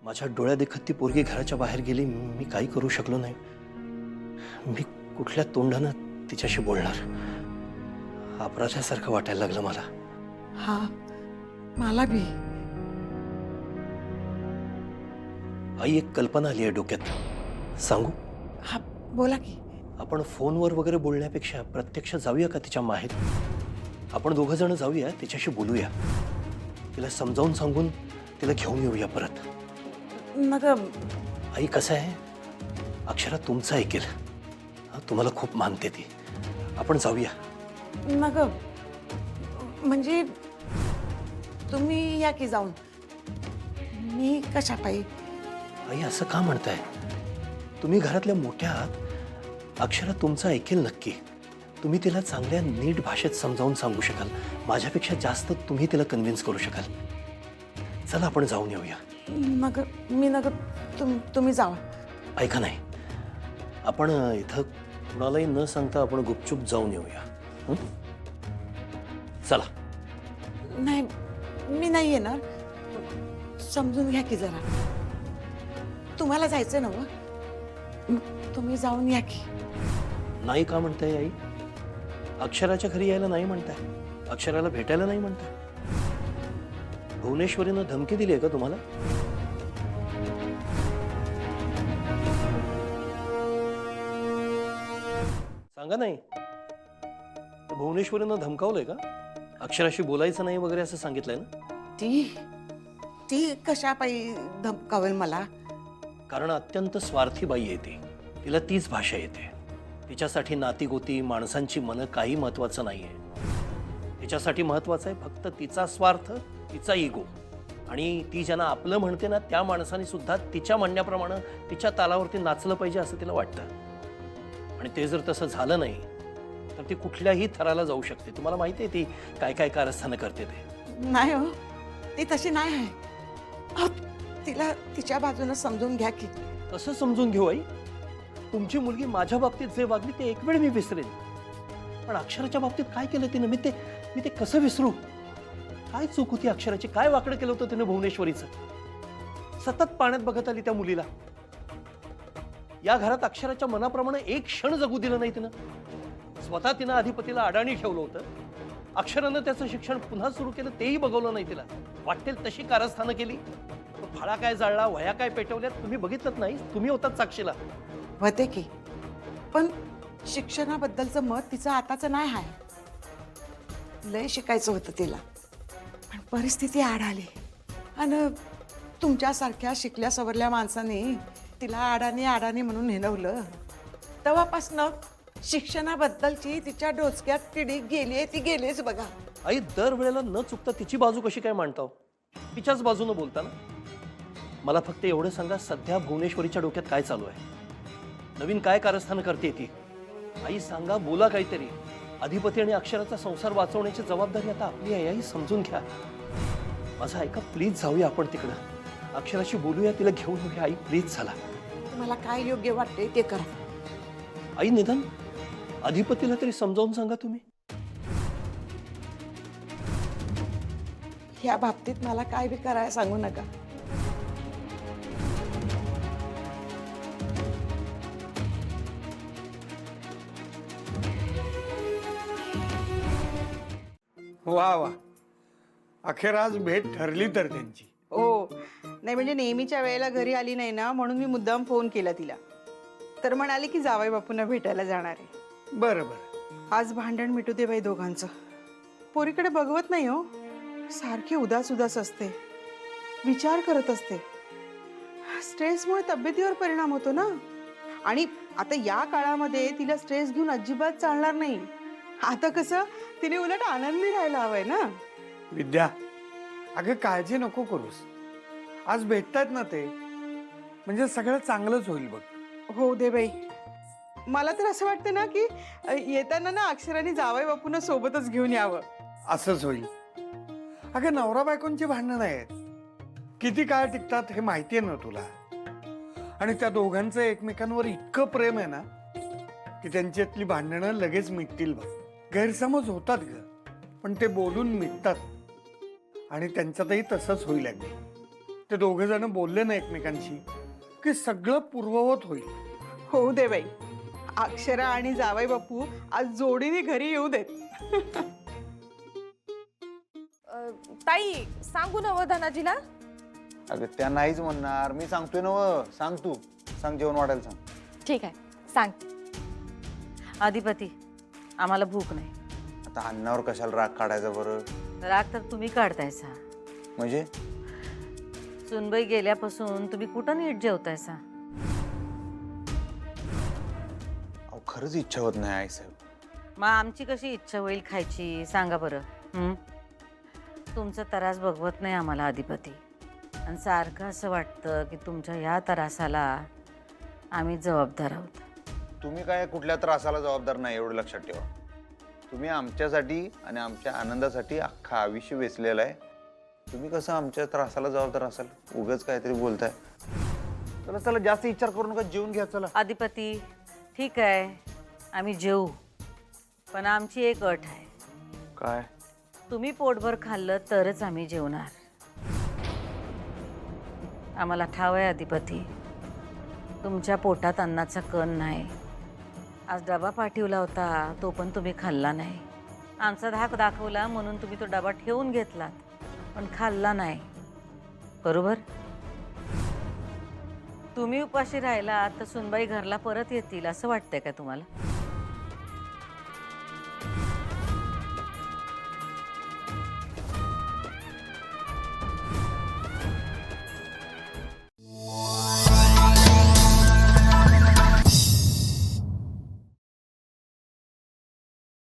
माझ्या डोळ्यादेखत ती पोरगी घराच्या बाहेर गेली, मी काही करू शकलो नाही. मी कुठल्या तोंडानं तिच्याशी बोलणार? अपराधासारखं वाटायला लागलं मला. हा, मला भी. आई, एक कल्पना आली आहे डोक्यात, सांगू? हा, बोला की. आपण फोनवर वगैरे बोलण्यापेक्षा प्रत्यक्ष जाऊया का तिच्या माहेर? आपण दोघं जण जाऊया, तिच्याशी बोलूया, तिला समजावून सांगून तिला घेऊन येऊया परत. मग आई, कसं आहे, अक्षरा तुमचं ऐकेल. तुम्हाला खूप मानते ती. आपण जाऊया. मग म्हणजे तुम्ही या की जाऊन, मी कशा पाहिजे? आई, असं का म्हणताय? तुम्ही घरातल्या मोठ्या आहात. अक्षरा तुमचं ऐकेल नक्की. तुम्ही तिला चांगल्या नीट भाषेत समजावून सांगू शकाल. माझ्यापेक्षा जास्त तुम्ही तिला कन्व्हिन्स करू शकाल. चला, आपण जाऊन येऊया. मग मी तुम्ही जावा. ऐका, नाही, आपण इथं कुणालाही न सांगता आपण गुपचूप जाऊन येऊया. हं? चला. नाही, मी नाही येणार. समजून घ्या की जरा. तुम्हाला जायचं ना? तुम्ही जाऊन या की. नाही का म्हणताय आई? अक्षराच्या घरी यायला नाही म्हणताय? अक्षराला भेटायला नाही म्हणताय? भुवनेश्वरीनं धमकी दिली आहे का तुम्हाला? सांगा. नाही, भुवनेश्वरीनं धमकावलंय का? अक्षराशी बोलायचं नाही वगैरे असं सांगितलंय ना? ती कशा पायी धमकावेल मला? कारण अत्यंत स्वार्थी बाई आहे ती. तिला तीच भाषा येते. तिच्यासाठी नातीगोती, माणसांची मनं काही महत्वाचं नाहीये. तिच्यासाठी महत्वाचं आहे फक्त तिचा स्वार्थ, तिचा इगो. आणि ती ज्यांना आपलं म्हणते ना, त्या माणसांनी सुद्धा तिच्या म्हणण्याप्रमाणे तिच्या तालावरती नाचलं पाहिजे असं तिला वाटतं. आणि ते जर तसं झालं नाही तर ती कुठल्याही थराला जाऊ शकते. तुम्हाला माहिती आहे ती काय काय कारस्थानं करते ते. नाही हो, ती तशी नाही आहे. अहो, तिला तिच्या बाजूने समजून घ्या की. कसं समजून घेऊ आई? तुमची मुलगी माझ्या बाबतीत जे वागली ते एक वेळ मी विसरेन, पण अक्षराच्या बाबतीत काय केलं तिने? मी ते कसं विसरू? काय चूक होती अक्षराची? काय वाकडं केलं होतं तिने भुवनेश्वरीचं? सतत पाण्यात बघत आली त्या मुलीला. या घरात अक्षराच्या मनाप्रमाणे एक क्षण जगू दिलं नाही तिनं. स्वतः तिनं अधिपतीला अडाणी ठेवलं होतं. अक्षरानं त्याचं शिक्षण पुन्हा सुरू केलं तेही बघवलं नाही तिला. वाटेल तशी कारस्थानं केली. फळा काय जाळला, वह्या काय पेटवल्यात, तुम्ही बघितलं नाही? तुम्ही होतात साक्षीला. होते की, पण शिक्षणाबद्दलचं मत तिचं आताचं नाही आहे. लय शिकायचं होतं तिला, पण परिस्थिती आड आली. आणि तुमच्यासारख्या शिकल्या सवरल्या माणसाने तिला अडाणी म्हणून हिणवलं. तेव्हापासनं शिक्षणाबद्दलची तिच्या डोसक्यात किडी गेली, ती गेलीच बघा. आई, दरवेळेला न चुकता तिची बाजू कशी काय मांडताव? तिच्याच बाजूने बोलता ना. मला फक्त एवढं सांगा, सध्या भुवनेश्वरीच्या डोक्यात काय चालू आहे? नवीन काय कारस्थान करते ती? आई सांगा, बोला काहीतरी. अधिपती आणि अक्षराचा संसार वाचवण्याची जबाबदारी आता आपली आहे. आई, समजून घ्या. माझं ऐका, प्लीज जाऊया आपण तिकडं. अक्षराशी बोलूया, तिला घेऊन येऊया. आई, प्लीज चला. तुम्हाला काय योग्य वाटते ते करा. आई, निदान अधिपतीला तरी समजावून सांगा तुम्ही. ह्या बाबतीत मला काय बी करायला सांगू नका. वा वा, अखेर आज भेट ठरली तर त्यांची. हो, नाही म्हणजे नेहमीच्या वेळेला घरी आली नाही ना, म्हणून मी मुद्दाम फोन केला तिला. तर म्हणाली की जावई बापूंना भेटायला जाणार आहे. बरं बरं, आज भांडण मिटू दे बाई दोघांचं. पोरीकडे बघवत नाही हो, सारखी उदास उदास असते, विचार करत असते. स्ट्रेसमुळे तब्येतीवर परिणाम होतो ना. आणि आता या काळामध्ये तिला स्ट्रेस घेऊन अजिबात चालणार नाही. आता कसं तिने उलट आनंदी राहायला हवंय ना. विद्या, अगं काळजी नको करूस. आज भेटतात ना ते, म्हणजे सगळं चांगलंच होईल बघ. हो दे बाई. मला तर असं वाटतं ना की येताना ना अक्षराने जावई बापूंना सोबतच घेऊन यावं. असंच होईल. अगं नवरा बायकोंची भांडणं आहेत, किती काळ टिकतात हे माहिती आहे ना तुला. आणि त्या दोघांचं एकमेकांवर इतकं प्रेम आहे ना की त्यांच्यातली भांडणं लगेच मिटतील बघ. गैरसमज होतात ग, पण ते बोलून मिटतात. आणि त्यांच्यातही तसंच होईल अगदी. ते दोघे जण बोलले ना एकमेकांशी की सगळं पूर्ववत होईल. होऊ दे बाई. अक्षरा आणि जावई बापू आज जोडीने घरी येऊ देत. ताई सांगू ना धनाजीला? अगं त्या नाहीच म्हणणार, मी सांगतोय ना व. सांग तू, सांग जेवण वाढायला सांग. ठीक आहे सांग. अधिपती, आम्हाला भूक नाही. आता अन्नावर कशाला राग काढायचा बरं? राग तर तुम्ही काढतायसा. म्हणजे सुनबाई गेल्यापासून तुम्ही कुठं नीट जेवतायसा? अहो खरंच इच्छा होत नाही आईसाहेब. मग आमची कशी इच्छा होईल खायची सांगा बरं. तुमचं त्रास बघवत नाही आम्हाला अधिपती. आणि सारखं असं वाटतं की तुमच्या ह्या त्रासाला आम्ही जबाबदार आहोत. तुम्ही काय कुठल्या त्रासाला जबाबदार नाही एवढं लक्षात ठेवा. तुम्ही आमच्यासाठी आणि आमच्या आनंदासाठी अख्खा आयुष्य वेचलेलं आहे. तुम्ही कसं आमच्या त्रासाला जबाबदार असाल? उगाच काहीतरी बोलताय. चला चला जास्त विचार करू नका, जेवून घ्या चला. अधिपती ठीक आहे आम्ही जेवू, पण आमची एक अट आहे. काय? तुम्ही पोटभर खाल्लं तरच आम्ही जेवणार. आम्हाला ठाव आहे अधिपती, तुमच्या पोटात अन्नाचा कण नाही. आज डबा पाठवला होता तो पण तुम्ही खाल्ला नाही. आमचा धाक दाखवला म्हणून तुम्ही तो डबा ठेवून घेतलात, पण खाल्ला नाही. बरोबर? तुम्ही उपाशी राहिला तर सुनबाई घरला परत येतील असं वाटतंय का तुम्हाला?